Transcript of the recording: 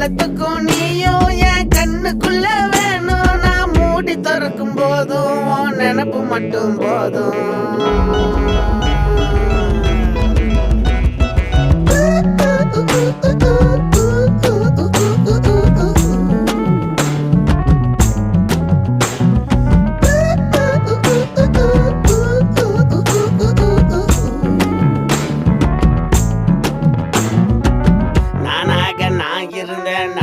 காலத்துக்கும் நீயும் என் கண்ணுக்குள்ள வேணும். நான் மூடி திறக்கும் போதும் உன் நினப்பு மட்டும் போதும். நானாக நான் இருந்தேன்